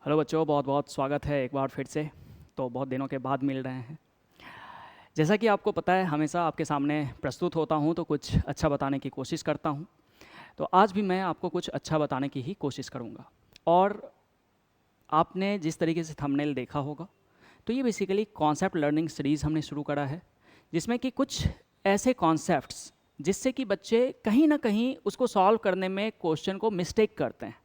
Hello बच्चों, बहुत बहुत स्वागत है एक बार फिर से। तो बहुत दिनों के बाद मिल रहे हैं। जैसा कि आपको पता है, हमेशा आपके सामने प्रस्तुत होता हूं तो कुछ अच्छा बताने की कोशिश करता हूं। तो आज भी मैं आपको कुछ अच्छा बताने की ही कोशिश करूंगा। और आपने जिस तरीके से थंबनेल देखा होगा, तो ये बेसिकली कॉन्सेप्ट लर्निंग सीरीज़ हमने शुरू करा है, जिसमें कि कुछ ऐसे कॉन्सेप्ट्स जिससे कि बच्चे कहीं ना कहीं उसको सॉल्व करने में क्वेश्चन को मिस्टेक करते हैं।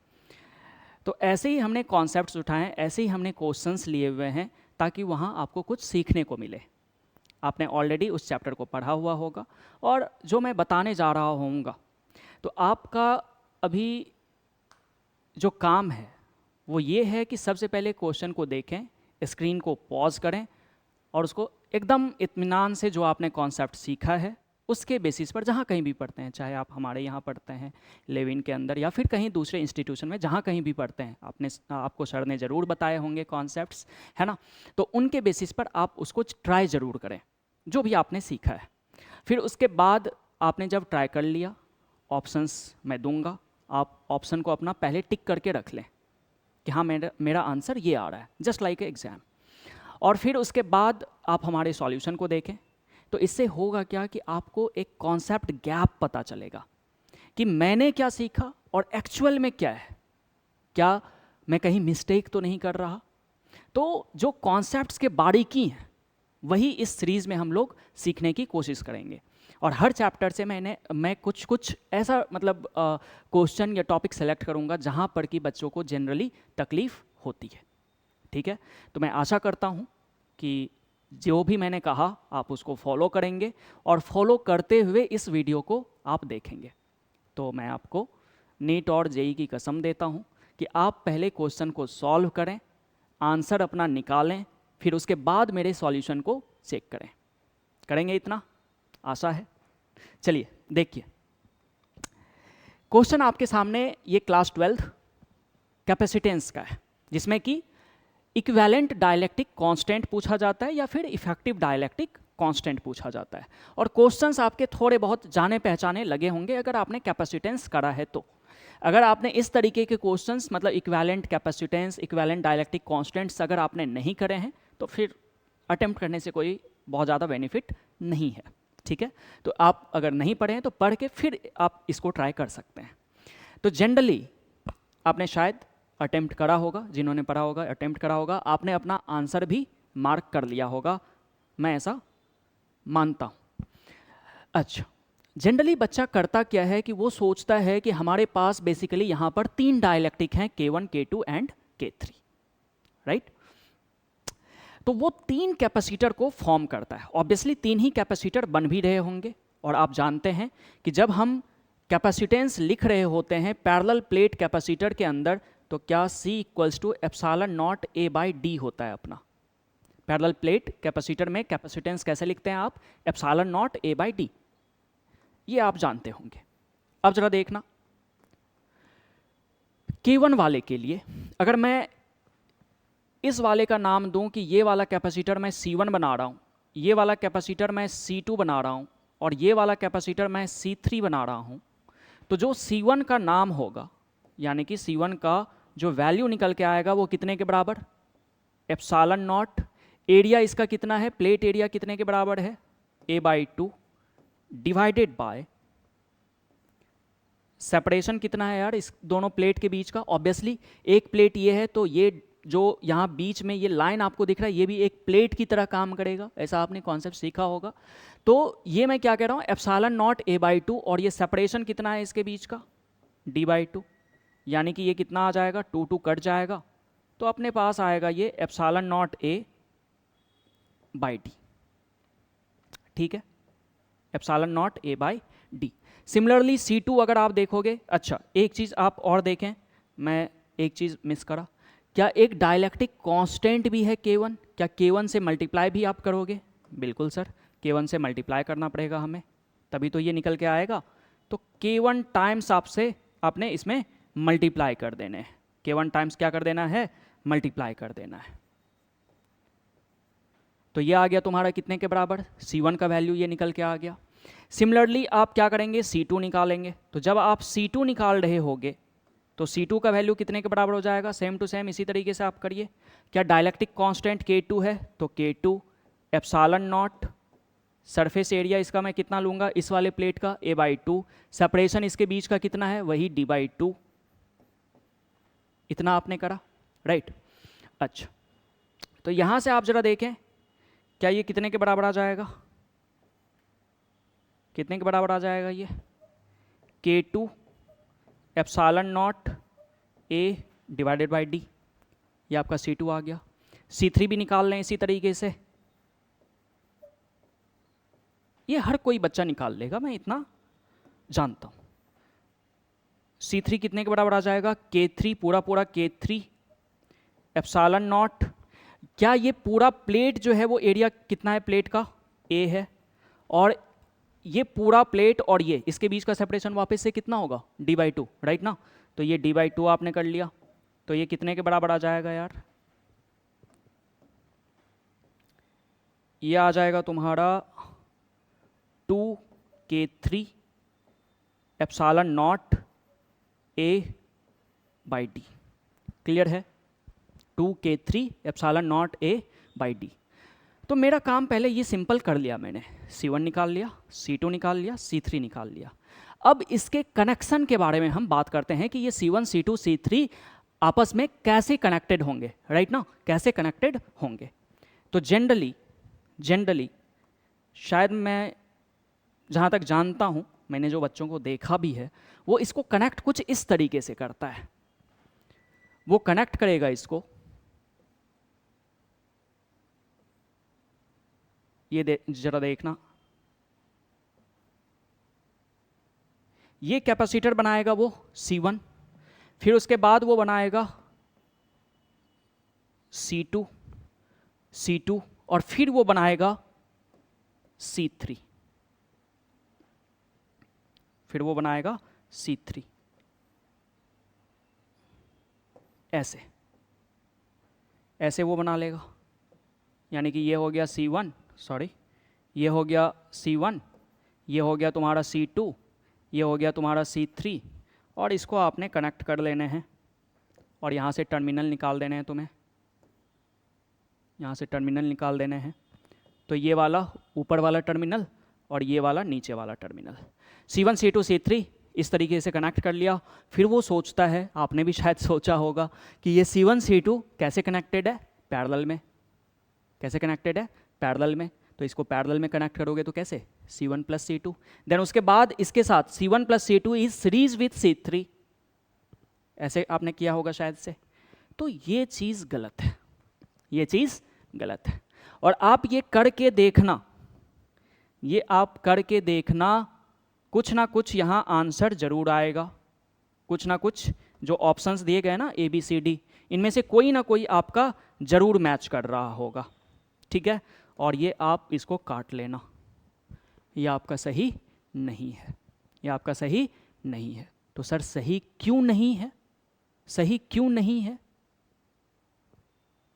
तो ऐसे ही हमने कॉन्सेप्ट्स उठाए, ऐसे ही हमने क्वेश्चंस लिए हुए हैं ताकि वहाँ आपको कुछ सीखने को मिले। आपने ऑलरेडी उस चैप्टर को पढ़ा हुआ होगा और जो मैं बताने जा रहा होऊंगा, तो आपका अभी जो काम है वो ये है कि सबसे पहले क्वेश्चन को देखें, स्क्रीन को पॉज करें और उसको एकदम इत्मीनान से जो आपने कॉन्सेप्ट सीखा है उसके बेसिस पर, जहाँ कहीं भी पढ़ते हैं, चाहे आप हमारे यहाँ पढ़ते हैं लेविन के अंदर या फिर कहीं दूसरे इंस्टीट्यूशन में, जहाँ कहीं भी पढ़ते हैं, आपको सर ने ज़रूर बताए होंगे कॉन्सेप्ट्स, है ना। तो उनके बेसिस पर आप उसको ट्राई ज़रूर करें जो भी आपने सीखा है। फिर उसके बाद आपने जब ट्राई कर लिया, ऑप्शंस मैं दूंगा, आप ऑप्शन को अपना पहले टिक करके रख लें कि हाँ मेरा आंसर ये आ रहा है, जस्ट लाइक ए एग्ज़ाम। और फिर उसके बाद आप हमारे सॉल्यूशन को देखें। तो इससे होगा क्या कि आपको एक कॉन्सेप्ट गैप पता चलेगा कि मैंने क्या सीखा और एक्चुअल में क्या है, क्या मैं कहीं मिस्टेक तो नहीं कर रहा। तो जो कॉन्सेप्ट्स के बारीकी हैं वही इस सीरीज़ में हम लोग सीखने की कोशिश करेंगे। और हर चैप्टर से मैं कुछ कुछ ऐसा मतलब क्वेश्चन या टॉपिक सेलेक्ट करूंगा जहां पर कि बच्चों को जनरली तकलीफ होती है। ठीक है, तो मैं आशा करता हूं कि जो भी मैंने कहा आप उसको फॉलो करेंगे और फॉलो करते हुए इस वीडियो को आप देखेंगे। तो मैं आपको नीट और जेई की कसम देता हूं कि आप पहले क्वेश्चन को सॉल्व करें, आंसर अपना निकालें, फिर उसके बाद मेरे सॉल्यूशन को चेक करें। करेंगे इतना? आशा है। चलिए देखिए, क्वेश्चन आपके सामने ये क्लास 12 कैपेसिटेंस का है, जिसमें कि इक्विवेलेंट डाइलेक्ट्रिक कांस्टेंट पूछा जाता है या फिर इफेक्टिव डाइलेक्ट्रिक कांस्टेंट पूछा जाता है। और क्वेश्चंस आपके थोड़े बहुत जाने पहचाने लगे होंगे अगर आपने कैपेसिटेंस करा है तो। अगर आपने इस तरीके के क्वेश्चंस मतलब equivalent capacitance, equivalent dielectric constants अगर आपने नहीं करे हैं तो फिर अटेम्प्ट करने से कोई बहुत ज़्यादा बेनिफिट नहीं है। ठीक है, तो आप अगर नहीं पढ़े हैं तो पढ़ के फिर आप इसको ट्राई कर सकते हैं। तो जनरली आपने शायद अटेम्प्ट करा होगा, जिन्होंने पढ़ा होगा अटेम्प्ट करा होगा, आपने अपना आंसर भी मार्क कर लिया होगा, मैं ऐसा मानता हूँ। अच्छा, जनरली बच्चा करता क्या है कि वो सोचता है कि हमारे पास बेसिकली यहाँ पर 3 डाइलेक्ट्रिक हैं, K1, K2 and K3, right. तो वो 3 कैपेसिटर को फॉर्म करता है। ऑब्वियसली 3 ही कैपेसिटर बन भी रहे होंगे और आप जानते हैं कि जब हम कैपेसिटेंस लिख रहे होते हैं पैरेलल प्लेट कैपेसिटर के अंदर, तो क्या C equals to epsilon not A by D होता है अपना। पैरेलल प्लेट कैपेसिटर में कैपेसिटेंस कैसे लिखते हैं आप? Epsilon not A by D, ये आप जानते होंगे। अब जरा देखना, K1 वाले के लिए अगर मैं इस वाले का नाम दूं कि ये वाला कैपेसिटर मैं C1 बना रहा हूँ, ये वाला कैपेसिटर मैं C2 बना रहा हूँ और ये वाला कैपेसिटर मैं C3 बना रहा हूँ, तो जो C1 का नाम होगा यानी कि C1 का जो वैल्यू निकल के आएगा वो कितने के बराबर? Epsilon not. एरिया इसका कितना है? प्लेट एरिया कितने के बराबर है? A/2 डिवाइडेड बाय सेपरेशन कितना है यार इस दोनों प्लेट के बीच का? ऑब्वियसली एक प्लेट ये है तो ये जो यहाँ बीच में ये लाइन आपको दिख रहा है ये भी एक प्लेट की तरह काम करेगा, ऐसा आपने कॉन्सेप्ट सीखा होगा। तो ये मैं क्या कह रहा हूँ, एप्सिलॉन नॉट A/2 और ये सेपरेशन कितना है इसके बीच का? D/2, यानी कि ये कितना आ जाएगा? 2 कट जाएगा तो अपने पास आएगा ये एप्सिलॉन नॉट A/D। ठीक है, epsilon not A/D। Similarly C2 अगर आप देखोगे, अच्छा एक चीज़ आप और देखें, मैं एक चीज़ मिस करा, क्या एक डाइलेक्ट्रिक कांस्टेंट भी है K1? क्या K1 से मल्टीप्लाई भी आप करोगे? बिल्कुल सर, K1 से मल्टीप्लाई करना पड़ेगा हमें, तभी तो ये निकल के आएगा। तो K1 टाइम्स आपने इसमें मल्टीप्लाई कर देने हैं। K1 टाइम्स क्या कर देना है? मल्टीप्लाई कर देना है। तो ये आ गया तुम्हारा कितने के बराबर? C1 का वैल्यू ये निकल के आ गया। सिमिलरली आप क्या करेंगे? C2 निकालेंगे। तो जब आप C2 निकाल रहे होगे तो C2 का वैल्यू कितने के बराबर हो जाएगा, सेम टू सेम इसी तरीके से आप करिए। क्या डायलैक्ट्रिक कांस्टेंट K2 है, तो K2 epsilon not surface area इसका मैं कितना लूँगा, इस वाले प्लेट का A/2, सेपरेशन इसके बीच का कितना है, वही D/2, इतना आपने करा, राइट। अच्छा, तो यहाँ से आप जरा देखें क्या ये कितने के बराबर आ जाएगा, कितने के बराबर आ जाएगा ये, K2 एप्सिलॉन नॉट A/D, ये आपका C2 आ गया। C3 भी निकाल लें इसी तरीके से, ये हर कोई बच्चा निकाल लेगा, मैं इतना जानता हूँ। C3 कितने के बराबर आ जाएगा, K3 पूरा K3 एप्सिलॉन नॉट, क्या ये पूरा प्लेट जो है वो एरिया कितना है प्लेट का, A है, और ये पूरा प्लेट और ये इसके बीच का सेपरेशन वापस से कितना होगा, D/2, राइट ना। तो ये D/2 आपने कर लिया, तो ये कितने के बराबर आ जाएगा यार, ये आ जाएगा तुम्हारा 2K3 epsilon not A/D, clear है, 2K3 एप्सिलॉन नॉट A/D। तो मेरा काम पहले ये सिंपल कर लिया मैंने, C1 निकाल लिया, C2 निकाल लिया, C3 निकाल लिया। अब इसके कनेक्शन के बारे में हम बात करते हैं कि ये C1, C2, C3 आपस में कैसे कनेक्टेड होंगे, राइट ना, कैसे कनेक्टेड होंगे। तो जनरली शायद मैं जहाँ तक जानता हूँ, मैंने जो बच्चों को देखा भी है, वो इसको कनेक्ट कुछ इस तरीके से करता है। वो कनेक्ट करेगा इसको, ये जरा देखना, ये कैपेसिटर बनाएगा वो C1, फिर उसके बाद वो बनाएगा C2 और फिर वो बनाएगा C3, फिर वो बनाएगा C3, ऐसे वो बना लेगा। यानी कि ये हो गया C1, ये हो गया C1, ये हो गया तुम्हारा C2, ये हो गया तुम्हारा C3, और इसको आपने कनेक्ट कर लेने हैं और यहाँ से टर्मिनल निकाल देने हैं तुम्हें, यहाँ से टर्मिनल निकाल देने हैं। तो ये वाला ऊपर वाला टर्मिनल और ये वाला नीचे वाला टर्मिनल, C1, C2, C3 इस तरीके से कनेक्ट कर लिया। फिर वो सोचता है, आपने भी शायद सोचा होगा कि ये C1, C2 कैसे कनेक्टेड है, पैरेलल में, कैसे कनेक्टेड है, पैरेलल में। तो इसको पैरेलल में कनेक्ट करोगे तो कैसे, C1 प्लस C2, देन उसके बाद इसके साथ C1 plus C2 is series with C3, ऐसे आपने किया होगा शायद से। तो ये चीज़ गलत है, ये चीज़ गलत है। और आप ये करके देखना, ये आप करके देखना, कुछ ना कुछ यहाँ आंसर जरूर आएगा, कुछ ना कुछ जो ऑप्शंस दिए गए ना ABCD, इनमें से कोई ना कोई आपका जरूर मैच कर रहा होगा, ठीक है। और ये आप इसको काट लेना, ये आपका सही नहीं है, ये आपका सही नहीं है। तो सर सही क्यों नहीं है, सही क्यों नहीं है,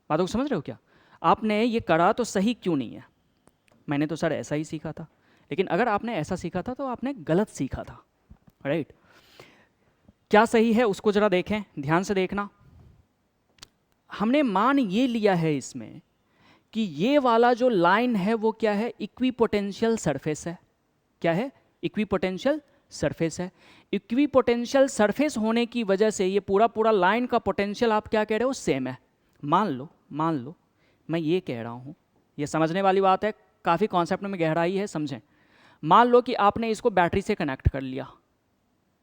बातों को समझ रहे हो क्या? आपने ये करा तो सही क्यों नहीं है? मैंने तो सर ऐसा ही सीखा था, लेकिन अगर आपने ऐसा सीखा था तो आपने गलत सीखा था, राइट। क्या सही है उसको जरा देखें, ध्यान से देखना। हमने मान ये लिया है इसमें कि ये वाला जो लाइन है वो क्या है, इक्विपोटेंशियल सरफेस है। क्या है, इक्विपोटेंशियल सरफेस है। इक्विपोटेंशियल सरफेस होने की वजह से ये पूरा लाइन का पोटेंशियल आप क्या कह रहे हो, सेम है। मान लो मैं ये कह रहा हूँ, ये समझने वाली बात है, काफ़ी कॉन्सेप्ट में गहराई है, समझें। मान लो कि आपने इसको बैटरी से कनेक्ट कर लिया,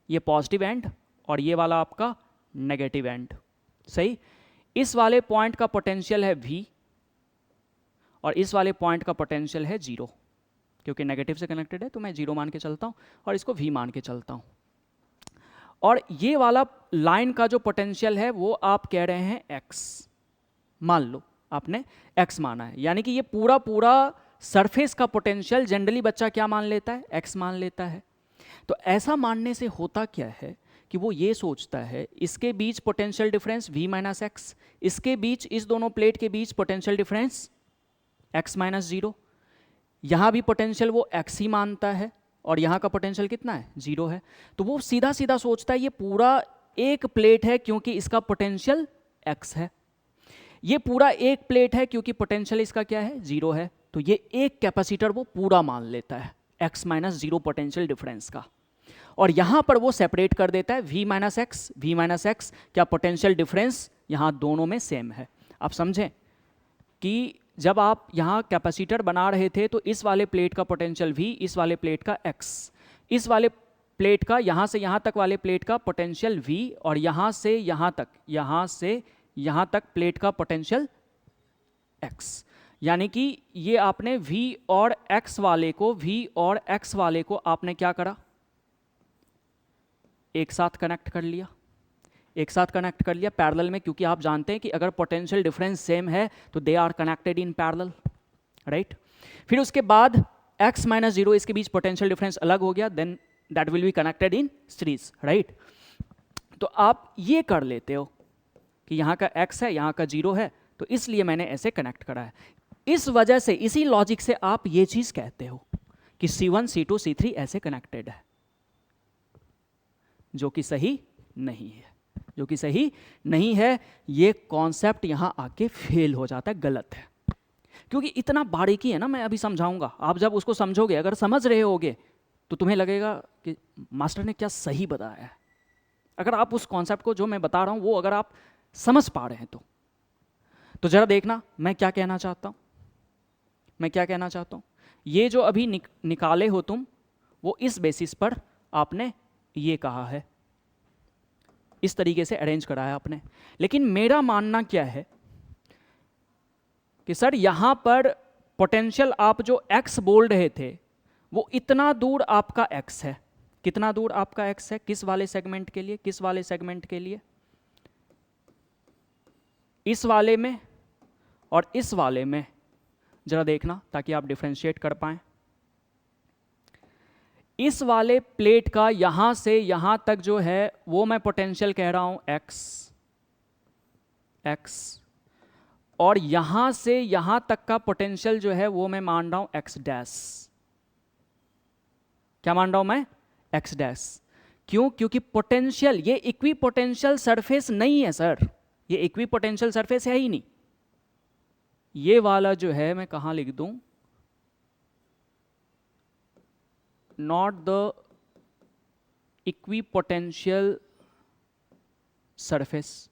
ये पॉजिटिव एंड और ये वाला आपका नेगेटिव एंड, सही। इस वाले पॉइंट का पोटेंशियल है V और इस वाले पॉइंट का पोटेंशियल है 0, क्योंकि नेगेटिव से कनेक्टेड है तो मैं 0 मान के चलता हूँ और इसको V मान के चलता हूँ। और ये वाला लाइन का जो पोटेंशियल है वो आप कह रहे हैं x, मान लो आपने x माना है, यानी कि ये पूरा सरफेस का पोटेंशियल जनरली बच्चा क्या मान लेता है, x मान लेता है। तो ऐसा मानने से होता क्या है कि वो ये सोचता है इसके बीच potential difference V minus x, इसके बीच, इस दोनों प्लेट के बीच पोटेंशियल डिफरेंस x माइनस 0, यहाँ भी पोटेंशियल वो x ही मानता है और यहाँ का पोटेंशियल कितना है, 0 है। तो वो सीधा सोचता है ये पूरा एक प्लेट है क्योंकि इसका पोटेंशियल x है, ये पूरा एक प्लेट है क्योंकि पोटेंशियल इसका क्या है 0 है, तो ये एक कैपेसिटर वो पूरा मान लेता है x माइनस 0 पोटेंशियल डिफरेंस का, और यहां पर वो सेपरेट कर देता है v माइनस एक्स, क्या पोटेंशियल डिफरेंस यहां दोनों में सेम है। आप समझें कि जब आप यहाँ कैपेसिटर बना रहे थे तो इस वाले प्लेट का पोटेंशियल v, इस वाले प्लेट का x, इस वाले प्लेट का यहाँ से यहाँ तक वाले प्लेट का पोटेंशियल v, और यहाँ से यहाँ तक प्लेट का पोटेंशियल x, यानी कि ये आपने v और x वाले को आपने क्या करा, एक साथ कनेक्ट कर लिया पैरेलल में, क्योंकि आप जानते हैं कि अगर पोटेंशियल डिफरेंस सेम है तो they are connected in parallel, right. फिर उसके बाद x माइनस 0 इसके बीच पोटेंशियल डिफरेंस अलग हो गया, then that will be connected in series, right. तो आप ये कर लेते हो कि यहाँ का x है, यहाँ का 0 है, तो इसलिए मैंने ऐसे कनेक्ट करा है। इस वजह से, इसी लॉजिक से आप ये चीज कहते हो कि C1 C2 C3 ऐसे कनेक्टेड है, जो कि सही नहीं है, ये कॉन्सेप्ट यहां आके फेल हो जाता है, गलत है। क्योंकि इतना बारीकी है ना, मैं अभी समझाऊंगा, आप जब उसको समझोगे, अगर समझ रहे होगे तो तुम्हें लगेगा कि मास्टर ने क्या सही बताया है। अगर आप उस कॉन्सेप्ट को जो मैं बता रहा हूं वो अगर आप समझ पा रहे हैं तो जरा देखना मैं क्या कहना चाहता हूं। ये जो अभी निकाले हो तुम, वो इस बेसिस पर आपने ये कहा है, इस तरीके से अरेंज करा है आपने। लेकिन मेरा मानना क्या है कि सर यहां पर पोटेंशियल आप जो x बोल रहे थे वो इतना दूर आपका x है, कितना दूर आपका x है, किस वाले सेगमेंट के लिए, इस वाले में और इस वाले में, जरा देखना ताकि आप डिफरेंशिएट कर पाएं। इस वाले प्लेट का यहां से यहां तक जो है वो मैं पोटेंशियल कह रहा हूं x, और यहां से यहां तक का पोटेंशियल जो है वो मैं मान रहा हूं x डैश। क्या मान रहा हूं मैं? x dash. क्यों? क्योंकि पोटेंशियल, ये इक्वी पोटेंशियल सरफेस नहीं है सर, ये इक्वी पोटेंशियल सरफेस है ही नहीं। ये वाला जो है मैं कहां लिख दूं, not the equipotential surface,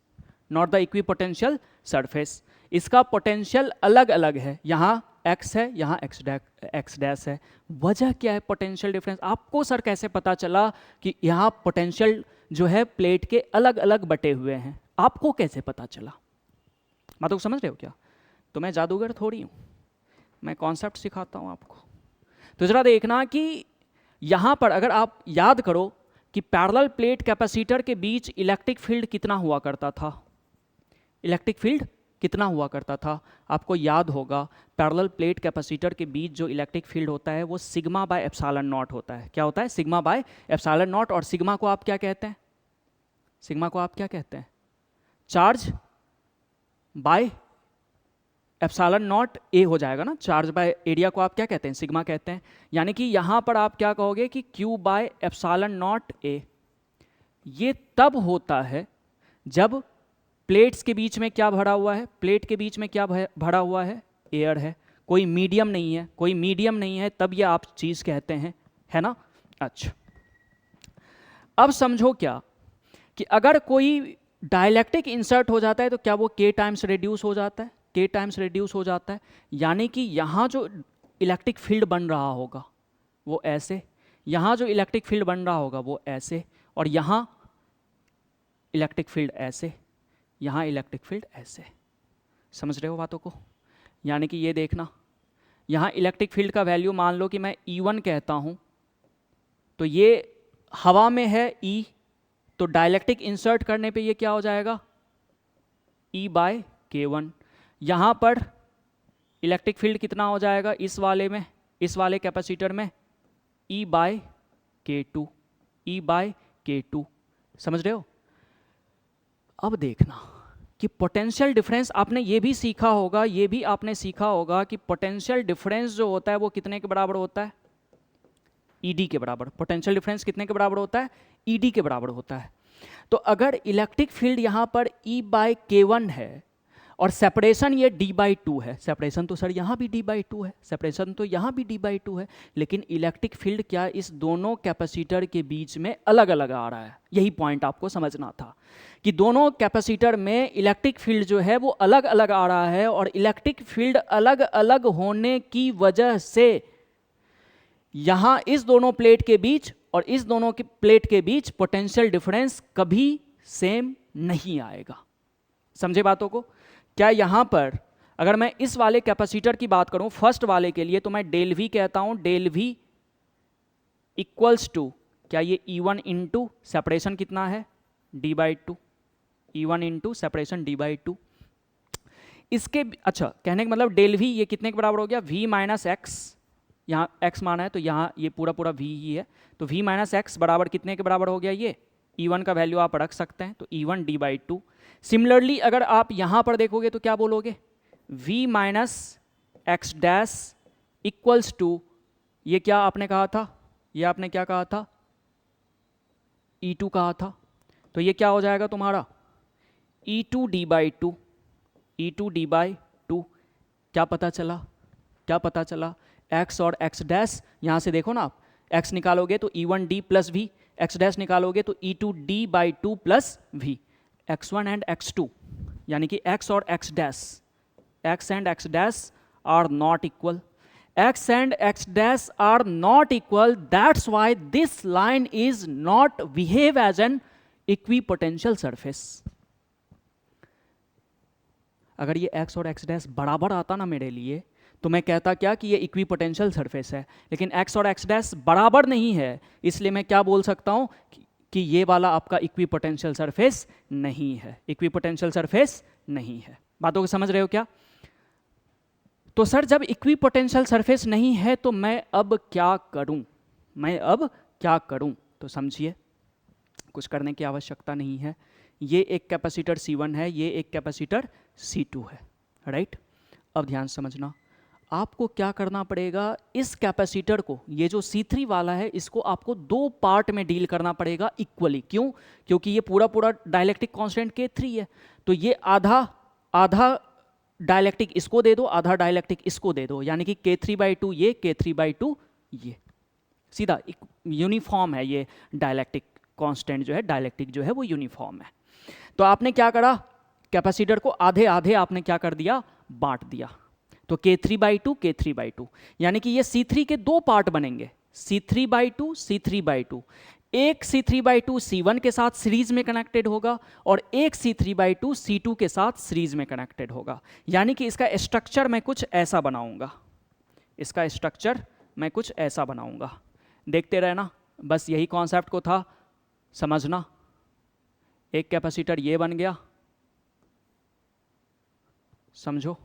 इसका पोटेंशियल अलग अलग है, यहाँ x है, यहाँ x डैश है। वजह क्या है? Potential difference. आपको सर कैसे पता चला कि यहाँ पोटेंशियल जो है प्लेट के अलग अलग बटे हुए हैं? आपको कैसे पता चला? बातों को समझ रहे हो क्या? तो मैं जादूगर थोड़ी हूँ, मैं कॉन्सेप्ट सिखाता हूँ आपको। तो जरा देखना कि यहाँ पर अगर आप याद करो कि पैरेलल प्लेट कैपेसिटर के बीच इलेक्ट्रिक फील्ड कितना हुआ करता था, आपको याद होगा पैरेलल प्लेट कैपेसिटर के बीच जो इलेक्ट्रिक फील्ड होता है वो सिग्मा बाय एप्सिलॉन नॉट होता है। क्या होता है? Sigma by epsilon not. और सिग्मा को आप क्या कहते हैं? Charge by epsilon not a हो जाएगा ना, चार्ज बाय एरिया को आप क्या कहते हैं? सिग्मा कहते हैं। यानी कि यहां पर आप क्या कहोगे कि Q by epsilon not a. ये तब होता है जब प्लेट्स के बीच में क्या भरा हुआ है? प्लेट के बीच में क्या भरा हुआ है? एयर है, कोई मीडियम नहीं है, तब ये आप चीज कहते हैं, है ना। अच्छा, अब समझो क्या कि अगर कोई डाइलेक्ट्रिक इंसर्ट हो जाता है तो क्या वो k टाइम्स रिड्यूस हो जाता है, यानी कि यहाँ जो इलेक्ट्रिक फील्ड बन रहा होगा वो ऐसे, यहाँ जो इलेक्ट्रिक फील्ड बन रहा होगा वो ऐसे, और यहाँ इलेक्ट्रिक फील्ड ऐसे, यहाँ इलेक्ट्रिक फील्ड ऐसे। समझ रहे हो बातों को? यानी कि ये देखना, यहाँ इलेक्ट्रिक फील्ड का वैल्यू मान लो कि मैं E1 कहता हूँ, तो ये हवा में है E, तो डाइलेक्ट्रिक इंसर्ट करने पे ये क्या हो जाएगा? E by K1। यहाँ पर इलेक्ट्रिक फील्ड कितना हो जाएगा इस वाले कैपेसिटर में? E by K2। समझ रहे हो? अब देखना कि पोटेंशियल डिफरेंस आपने ये भी सीखा होगा कि पोटेंशियल डिफरेंस जो होता है वो कितने के बराबर होता है? ED के बराबर। पोटेंशियल डिफरेंस कितने के बराबर होता है? ED के बराबर होता है। तो अगर इलेक्ट्रिक फील्ड यहाँ पर E/K1 है और सेपरेशन ये D/2 है, सेपरेशन तो सर यहाँ भी D/2 है, सेपरेशन तो यहाँ भी D/2 है, लेकिन इलेक्ट्रिक फील्ड क्या इस दोनों कैपेसिटर के बीच में अलग अलग आ रहा है। यही पॉइंट आपको समझना था कि दोनों कैपेसिटर में इलेक्ट्रिक फील्ड जो है वो अलग अलग आ रहा है, और इलेक्ट्रिक फील्ड अलग अलग होने की वजह से यहाँ इस दोनों प्लेट के बीच और इस दोनों की प्लेट के बीच पोटेंशियल डिफरेंस कभी सेम नहीं आएगा। समझे बातों को? क्या यहाँ पर अगर मैं इस वाले कैपेसिटर की बात करूं फर्स्ट वाले के लिए, तो मैं डेल वी कहता हूं, डेल वी इक्वल्स टू क्या ये E1 इंटू सेपरेशन कितना है D/2, E1 into separation D/2। इसके अच्छा कहने का मतलब डेल वी ये कितने के बराबर हो गया, V माइनस एक्स, यहाँ x माना है तो यहाँ ये पूरा पूरा v ही है, तो v माइनस एक्स बराबर कितने के बराबर हो गया, ये E1 का वैल्यू आप रख सकते हैं, तो E1 D/2। सिमिलरली अगर आप यहाँ पर देखोगे तो क्या बोलोगे, v minus x dash equals to ये क्या आपने कहा था, ये आपने क्या कहा था, E2 कहा था, तो ये क्या हो जाएगा तुम्हारा E2 D/2, E2 D/2। क्या पता चला, क्या पता चला, x और x डैश, यहाँ से देखो ना आप, x निकालोगे तो E1 D प्लस वी, x डैश निकालोगे तो E2 D/2 plus we, x1 and x2, यानी कि x और x dash, x and x dash are not equal, x and x dash are not equal, that's why this line is not behave as an equipotential surface। अगर ये x और x dash बराबर आता ना मेरे लिए तो मैं कहता क्या कि ये इक्विपोटेंशियल सरफेस है, लेकिन x और x डैश बराबर नहीं है, इसलिए मैं क्या बोल सकता हूं कि ये वाला आपका इक्विपोटेंशियल सरफेस नहीं है, इक्विपोटेंशियल सरफेस नहीं है। बातों को समझ रहे हो क्या? तो सर जब इक्विपोटेंशियल सरफेस नहीं है तो मैं अब क्या करूं, मैं अब क्या करूं? तो समझिए कुछ करने की आवश्यकता नहीं है, ये एक कैपेसिटर C1 है, ये एक कैपेसिटर C2 है, राइट। अब ध्यान समझना, आपको क्या करना पड़ेगा, इस कैपेसिटर को, ये जो C3 वाला है, इसको आपको दो पार्ट में डील करना पड़ेगा इक्वली। क्यों? क्योंकि ये पूरा पूरा डाइलेक्ट्रिक कांस्टेंट K3 है, तो ये आधा आधा डाइलेक्ट्रिक इसको दे दो, आधा डाइलेक्ट्रिक इसको दे दो, यानी कि K3/2 ये, K3/2 ये, सीधा यूनिफॉर्म है ये डाइलेक्ट्रिक कांस्टेंट जो है, डाइलेक्ट्रिक जो है वो यूनिफॉर्म है। तो आपने क्या करा, कैपेसिटर को आधे आधे आपने क्या कर दिया, बांट दिया, तो K3/2 K3/2, यानी कि ये C3 के दो पार्ट बनेंगे, C3/2 C3/2। एक C3/2 C1 के साथ सीरीज में कनेक्टेड होगा और एक C3/2 C2 के साथ सीरीज में कनेक्टेड होगा, यानी कि इसका स्ट्रक्चर मैं कुछ ऐसा बनाऊंगा, इसका स्ट्रक्चर मैं कुछ ऐसा बनाऊंगा, देखते रहना, बस यही कॉन्सेप्ट को था समझना। एक कैपेसिटर ये बन गया, समझो,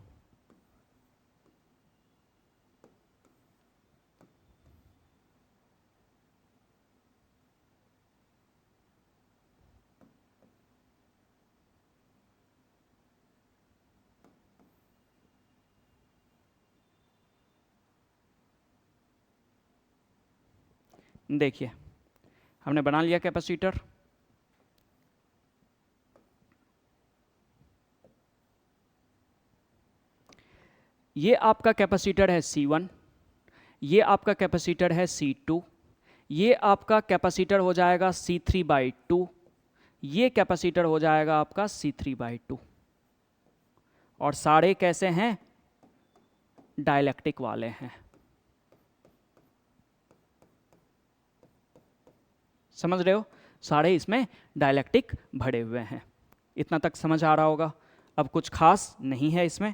देखिए हमने बना लिया कैपेसिटर, ये आपका कैपेसिटर है C1, ये आपका कैपेसिटर है C2, ये आपका कैपेसिटर हो जाएगा C3/2, ये कैपेसिटर हो जाएगा आपका C3/2, और सारे कैसे हैं, डाइलेक्ट्रिक वाले हैं। समझ रहे हो, सारे इसमें डाइलेक्ट्रिक भरे हुए हैं। इतना तक समझ आ रहा होगा, अब कुछ खास नहीं है इसमें,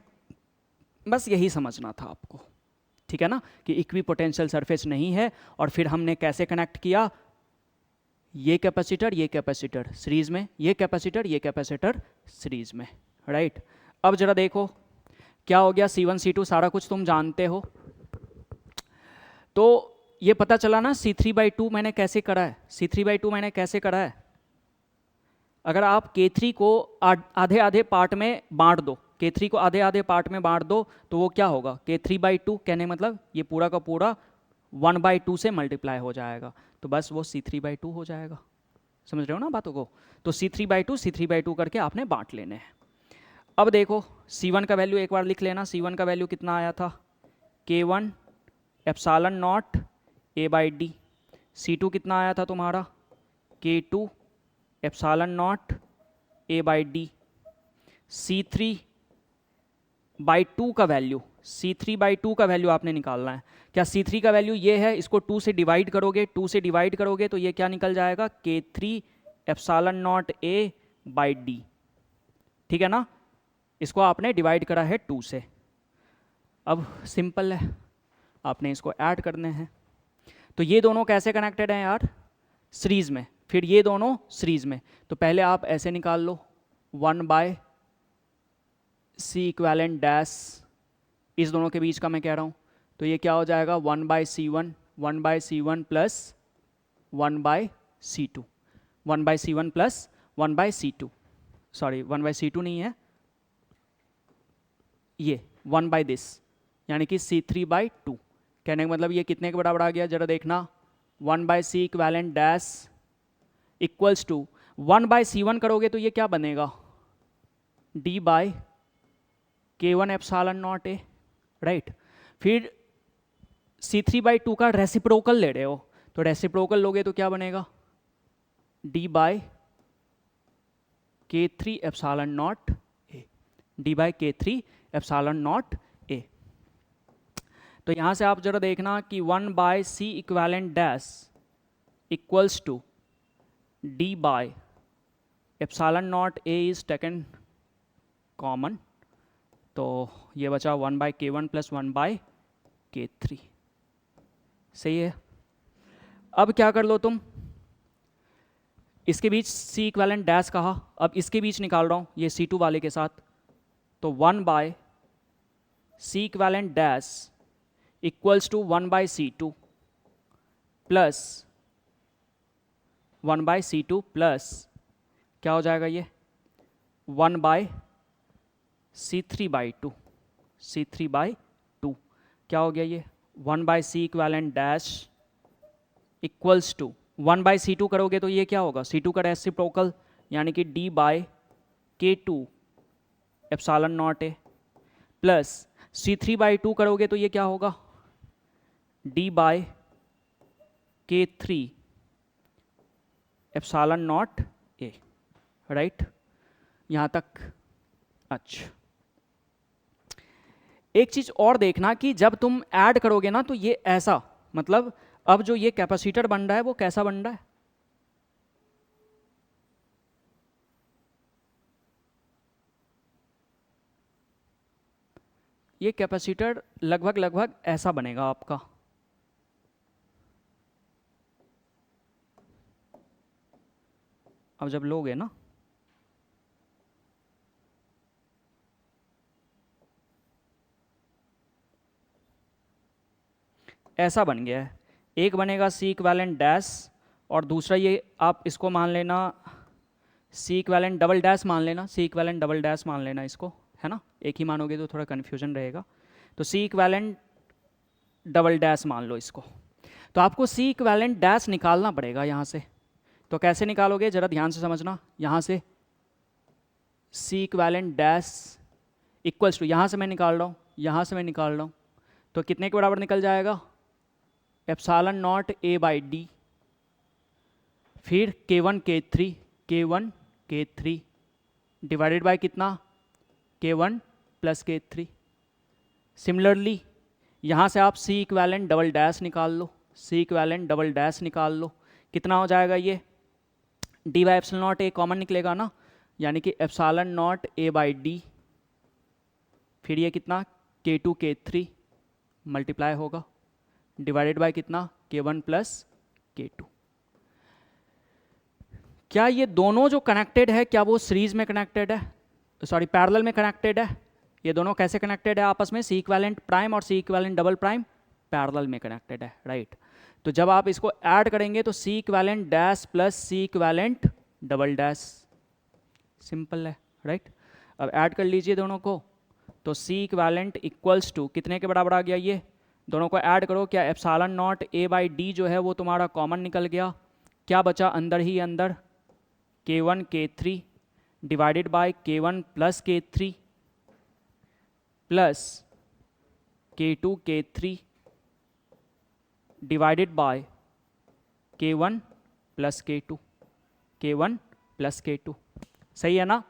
बस यही समझना था आपको, ठीक है ना, कि इक्विपोटेंशियल सरफेस नहीं है। और फिर हमने कैसे कनेक्ट किया, ये कैपेसिटर सीरीज में, ये कैपेसिटर सीरीज में, राइट। अब जरा देखो क्या हो गया, C1 C2 सारा कुछ तुम जानते हो, तो ये पता चला ना C3/2 मैंने कैसे करा है, C3/2 मैंने कैसे करा है। अगर आप K3 को आधे आधे पार्ट में बांट दो, K3 को आधे आधे पार्ट में बांट दो, तो वो क्या होगा, K3/2, कहने मतलब ये पूरा का पूरा 1/2 से मल्टीप्लाई हो जाएगा, तो बस वो C3/2 हो जाएगा। समझ रहे हो ना बातों को? तो C3/2 C3/2 करके आपने बांट लेने हैं। अब देखो C1 का वैल्यू एक बार लिख लेना। C1 का वैल्यू कितना आया था? K1 epsilon not A/D। C2 कितना आया था तुम्हारा? K2 epsilon not A/D। C3/2 का वैल्यू, C3/2 का वैल्यू आपने निकालना है। क्या C3 का वैल्यू ये है, इसको 2 से डिवाइड करोगे, 2 से डिवाइड करोगे तो ये क्या निकल जाएगा? K3 epsilon not A/D। ठीक है ना? इसको आपने डिवाइड करा है 2 से। अब सिंपल है, आपने इसको ऐड करने हैं। तो ये दोनों कैसे कनेक्टेड हैं यार? सीरीज में। फिर ये दोनों सीरीज में, तो पहले आप ऐसे निकाल लो 1/C इक्वेलेंट डैश, इस दोनों के बीच का मैं कह रहा हूँ। तो ये क्या हो जाएगा? 1/C1 plus 1/C2, 1/C1 plus 1/C2, sorry 1/C2 नहीं है, ये 1/this, यानी कि C3/2। कहने का मतलब ये कितने के बराबर आ गया जरा देखना? 1/C equivalent dash equals to 1/C1 करोगे तो ये क्या बनेगा? D/K1 epsilon not A, right. फिर C3/2 का रेसिप्रोकल ले रहे हो, तो रेसिप्रोकल लोगे तो क्या बनेगा? D/K3 epsilon not A, D/K3 epsilon not A। तो यहाँ से आप जरा देखना कि 1/C equivalent dash equals to D/एप्सिलॉन nought A is taken common, तो ये बचा 1/K1 प्लस 1/K3। सही है। अब क्या कर लो तुम, इसके बीच C इक्वेलेंट डैश कहा, अब इसके बीच निकाल रहा हूँ ये C2 वाले के साथ। तो 1/C equivalent dash equals to 1/C2 plus 1/C2 plus क्या हो जाएगा ये? 1/C3/2, C3/2 क्या हो गया ये? 1/C equivalent dash equals to 1/C2 करोगे तो ये क्या होगा? C2 का रेसिप्रोकल, यानी कि D/K2 epsilon not A plus C3/2 करोगे तो ये क्या होगा? D/K3 epsilon not A, right. यहाँ तक अच्छा। एक चीज और देखना कि जब तुम ऐड करोगे ना तो ये ऐसा, मतलब अब जो ये कैपेसिटर बन रहा है वो कैसा बन रहा है? ये कैपेसिटर लगभग ऐसा बनेगा आपका। अब जब लोगे ना ऐसा बन गया है। एक बनेगा C इक्वेलेंट डैश और दूसरा ये आप इसको मान लेना C इक्वेलेंट डबल डैश मान लेना, C इक्वेलेंट डबल डैश मान लेना इसको, है ना। एक ही मानोगे तो थोड़ा कन्फ्यूजन रहेगा। तो C इक्वेलेंट डबल डैश मान लो इसको। तो आपको C इक्वेलेंट डैश निकालना पड़ेगा यहाँ से। तो कैसे निकालोगे ज़रा ध्यान से समझना। यहाँ से C equivalent dash equals to, यहाँ से मैं निकाल रहा हूँ, यहाँ से मैं निकाल रहा हूँ, तो कितने के बराबर निकल जाएगा? एप्सिलॉन नॉट A/D, फिर K1 K3 डिवाइडेड बाय कितना? K1 plus K3। सिमिलरली यहाँ से आप C इक्वेलेंट डबल डैश निकाल लो, C इक्वेलेंट डबल डैश निकाल लो। कितना हो जाएगा ये? D/एप्सिलॉन नॉट A कॉमन निकलेगा ना, यानी कि एप्सिलॉन नॉट A/D, फिर ये कितना? K2 K3 मल्टीप्लाई होगा डिवाइडेड बाय कितना? K1 plus K2। क्या ये दोनों जो कनेक्टेड है क्या वो सीरीज में कनेक्टेड है, सॉरी पैरेलल में कनेक्टेड है? ये दोनों कैसे कनेक्टेड है आपस में? C इक्वेलेंट प्राइम और C equivalent double prime parallel में कनेक्टेड है, राइट। तो जब आप इसको ऐड करेंगे तो C equivalent dash plus C equivalent double dash, simple है, राइट। अब ऐड कर लीजिए दोनों को, तो C इक्वेलेंट इक्वल्स टू कितने के बराबर आ गया? ये दोनों को ऐड करो, क्या एप्सिलॉन नॉट A/D जो है वो तुम्हारा कॉमन निकल गया, क्या बचा अंदर ही अंदर? K1 K3 divided by K1 plus K3 plus K2 K3 divided by K1 plus K2, K1 plus K2। सही है ना?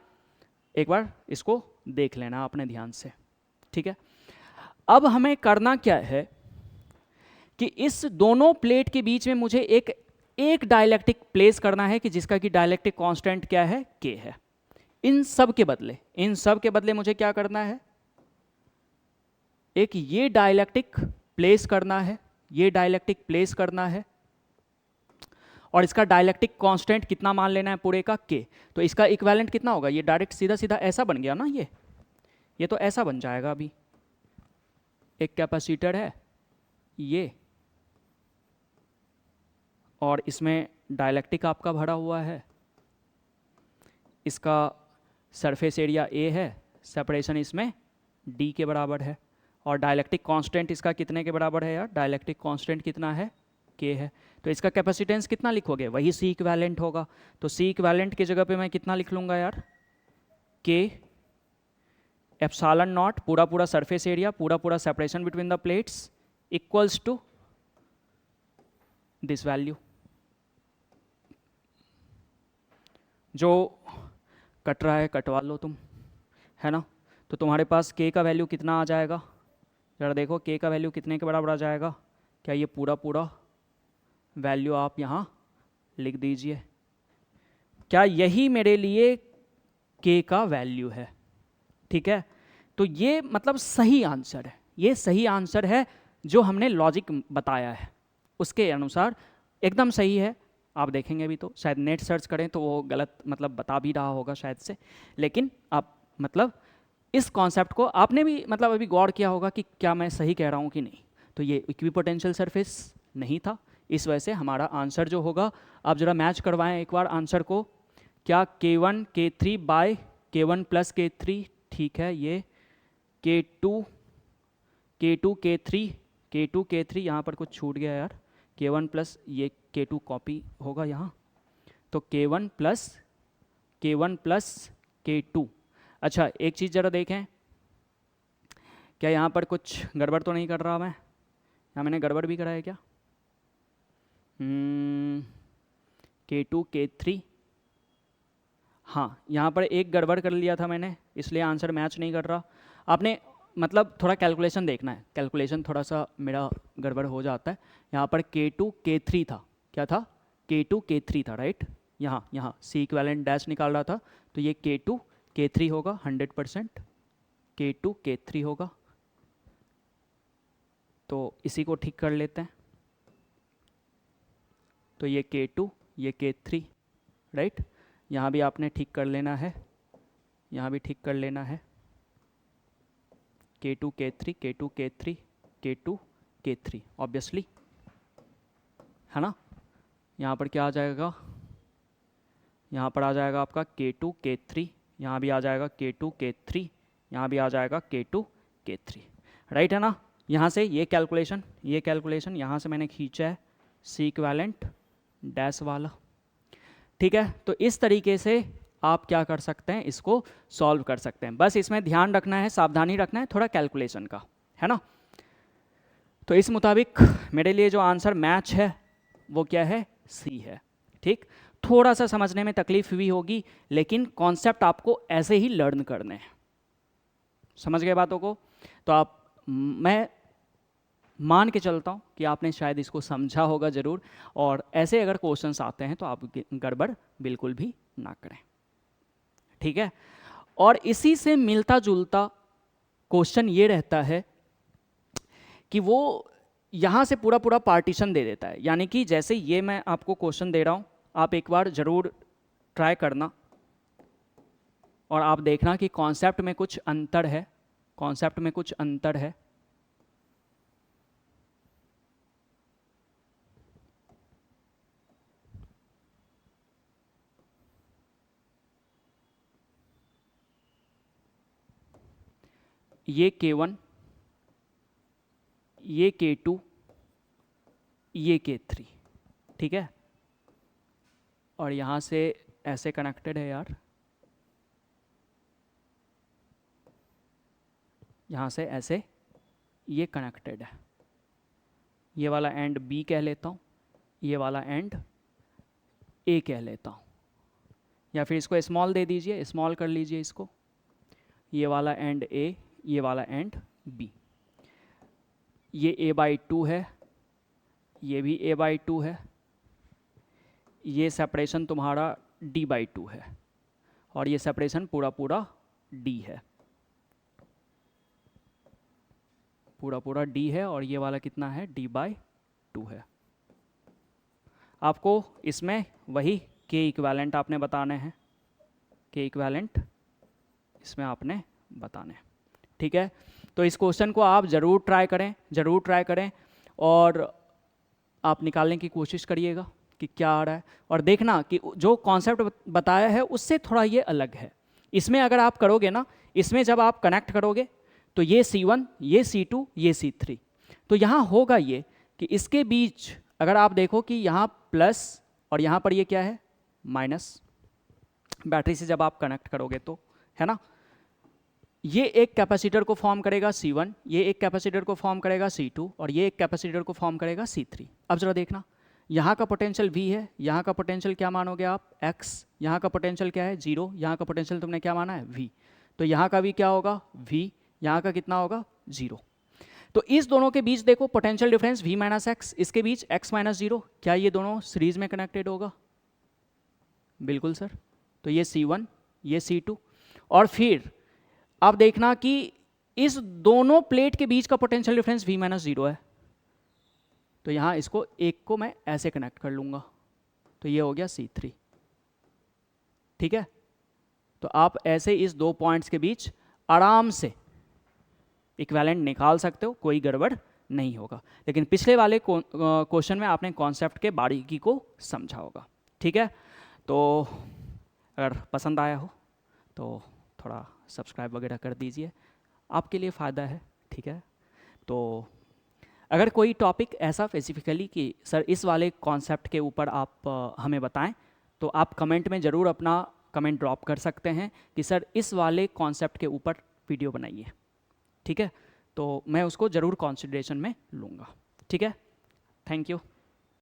एक बार इसको देख लेना अपने ध्यान से, ठीक है। अब हमें करना क्या है कि इस दोनों प्लेट के बीच में मुझे एक डाइलेक्ट्रिक प्लेस करना है कि जिसका कि डाइलेक्ट्रिक कांस्टेंट क्या है, K है। इन सब के बदले मुझे क्या करना है, एक ये डाइलेक्ट्रिक प्लेस करना है और इसका डाइलेक्ट्रिक कांस्टेंट कितना मान लेना है पूरे का, K। तो इसका इक्विवेलेंट कितना होगा, ये डायरेक्ट सीधा सीधा ऐसा बन गया ना, ये तो ऐसा बन जाएगा। अभी एक कैपेसिटर है ये और इसमें डाइलेक्ट्रिक आपका भरा हुआ है, इसका सरफेस एरिया A है, सेपरेशन इसमें D के बराबर है और डाइलेक्ट्रिक कांस्टेंट इसका कितने के बराबर है यार, डाइलेक्ट्रिक कांस्टेंट कितना है, K है। तो इसका कैपेसिटेंस कितना लिखोगे, वही C इक्विवेलेंट होगा। तो C इक्विवेलेंट की जगह पे मैं कितना लिख लूँगा यार, K एप्सिलॉन नॉट पूरा सरफेस एरिया, पूरा separation between the plates equals to this value. जो कट रहा है कटवा लो तुम, है ना। तो तुम्हारे पास K का वैल्यू कितना आ जाएगा, जरा देखो K का वैल्यू कितने के बराबर आ जाएगा। क्या ये पूरा वैल्यू आप यहाँ लिख दीजिए। क्या यही मेरे लिए K का वैल्यू है, ठीक है। तो ये मतलब सही आंसर है, ये सही आंसर है जो हमने लॉजिक बताया है उसके अनुसार एकदम सही है। आप देखेंगे भी तो शायद नेट सर्च करें तो वो गलत मतलब बता भी रहा होगा शायद से, लेकिन आप मतलब इस कॉन्सेप्ट को आपने भी मतलब अभी गौर किया होगा कि क्या मैं सही कह रहा हूँ कि नहीं। तो ये इक्विपोटेंशियल सरफेस नहीं था, इस वजह से हमारा आंसर जो होगा, आप जरा मैच करवाएं एक बार आंसर को। क्या K1 K3 bye K1 plus K3, ठीक है। ये K2 K3 यहाँ पर कुछ छूट गया यार, K1 प्लस ये K2 कॉपी होगा यहाँ, तो K1 प्लस K2। अच्छा एक चीज़ ज़रा देखें, क्या यहाँ पर कुछ गड़बड़ तो नहीं कर रहा मैं, यहाँ मैंने गड़बड़ भी करा है क्या, K2 K3, हाँ यहाँ पर एक गड़बड़ कर लिया था मैंने, इसलिए आंसर मैच नहीं कर रहा। आपने मतलब थोड़ा कैलकुलेशन देखना है, कैलकुलेशन थोड़ा सा मेरा गड़बड़ हो जाता है। यहाँ पर K2 K3 था, क्या था, K2 K3 था, राइट। यहाँ C इक्विवेलेंट डैश निकाल रहा था, तो ये K2 K3 होगा 100%, K2 K3 होगा। तो इसी को ठीक कर लेते हैं, तो ये K2 ये K3, राइट। यहाँ भी आपने ठीक कर लेना है, यहाँ भी ठीक कर लेना है, K2 K3 K2 K3 K2 K3 obviously, है ना। यहाँ पर क्या आ जाएगा, यहाँ पर आ जाएगा आपका K2 K3, यहाँ भी आ जाएगा K2 K3, यहाँ भी आ जाएगा K2 K3, राइट है ना। यहाँ से ये कैलकुलेशन यहाँ से मैंने खींचा है C इक्विवेलेंट डैश वाला, ठीक है। तो इस तरीके से आप क्या कर सकते हैं, इसको सॉल्व कर सकते हैं। बस इसमें ध्यान रखना है, सावधानी रखना है थोड़ा कैलकुलेशन का, है ना। तो इस मुताबिक मेरे लिए जो आंसर मैच है वो क्या है, सी है, ठीक। थोड़ा सा समझने में तकलीफ भी होगी, लेकिन कॉन्सेप्ट आपको ऐसे ही लर्न करने हैं, समझ गए बातों को। तो आप मैं मान के चलता हूँ कि आपने शायद इसको समझा होगा ज़रूर, और ऐसे अगर क्वेश्चंस आते हैं तो आप गड़बड़ बिल्कुल भी ना करें, ठीक है। और इसी से मिलता जुलता क्वेश्चन ये रहता है कि वो यहाँ से पूरा पार्टीशन दे देता है, यानी कि जैसे ये मैं आपको क्वेश्चन दे रहा हूँ, आप एक बार ज़रूर ट्राई करना और आप देखना कि कॉन्सेप्ट में कुछ अंतर है, कॉन्सेप्ट में कुछ अंतर है। ये K1, ये K2, ये K3, ठीक है। और यहाँ से ऐसे कनेक्टेड है यार, यहाँ से ऐसे ये कनेक्टेड है, ये वाला एंड बी कह लेता हूँ, ये वाला एंड ए कह लेता हूँ, या फिर इसको स्मॉल दे दीजिए, स्मॉल कर लीजिए इसको, ये वाला एंड ए, ये वाला एंड बी। ये a/2 है, ये भी a/2 है, ये सेपरेशन तुम्हारा d/2 है, और ये सेपरेशन पूरा पूरा d है, पूरा पूरा d है, और ये वाला कितना है, d/2 है। आपको इसमें वही k इक्विवेलेंट आपने बताने हैं, k इक्विवेलेंट इसमें आपने बताने, ठीक है। तो इस क्वेश्चन को आप ज़रूर ट्राई करें, और आप निकालने की कोशिश करिएगा कि क्या आ रहा है, और देखना कि जो कॉन्सेप्ट बताया है उससे थोड़ा ये अलग है। इसमें अगर आप करोगे ना, इसमें जब आप कनेक्ट करोगे तो ये C1, ये C2, ये C3, तो यहाँ होगा ये कि इसके बीच अगर आप देखो कि यहाँ प्लस और यहाँ पर ये क्या है, माइनस, बैटरी से जब आप कनेक्ट करोगे तो, है ना, ये एक कैपेसिटर को फॉर्म करेगा C1, ये एक कैपेसिटर को फॉर्म करेगा C2, और ये एक कैपेसिटर को फॉर्म करेगा C3। अब जरा देखना, यहाँ का पोटेंशियल V है, यहाँ का पोटेंशियल क्या मानोगे आप, X, यहाँ का पोटेंशियल क्या है 0, यहाँ का पोटेंशियल तुमने क्या माना है V, तो यहाँ का भी क्या होगा V, यहाँ का कितना होगा 0। तो इस दोनों के बीच देखो potential difference V minus x, इसके बीच x माइनस 0, क्या ये दोनों सीरीज में कनेक्टेड होगा, बिल्कुल सर। तो ये C1, ये C2, और फिर आप देखना कि इस दोनों प्लेट के बीच का पोटेंशियल डिफरेंस V माइनस 0 है, तो यहाँ इसको एक को मैं ऐसे कनेक्ट कर लूँगा, तो ये हो गया C3, ठीक है। तो आप ऐसे इस दो पॉइंट्स के बीच आराम से इक्विवेलेंट निकाल सकते हो, कोई गड़बड़ नहीं होगा। लेकिन पिछले वाले क्वेश्चन में आपने कॉन्सेप्ट के बारीकी को समझा होगा, ठीक है। तो अगर पसंद आया हो तो थोड़ा सब्सक्राइब वगैरह कर दीजिए, आपके लिए फ़ायदा है, ठीक है। तो अगर कोई टॉपिक ऐसा स्पेसिफिकली कि सर इस वाले कॉन्सेप्ट के ऊपर आप हमें बताएं, तो आप कमेंट में ज़रूर अपना कमेंट ड्रॉप कर सकते हैं कि सर इस वाले कॉन्सेप्ट के ऊपर वीडियो बनाइए, ठीक है। तो मैं उसको ज़रूर कंसिडरेशन में लूँगा, ठीक है। Thank you.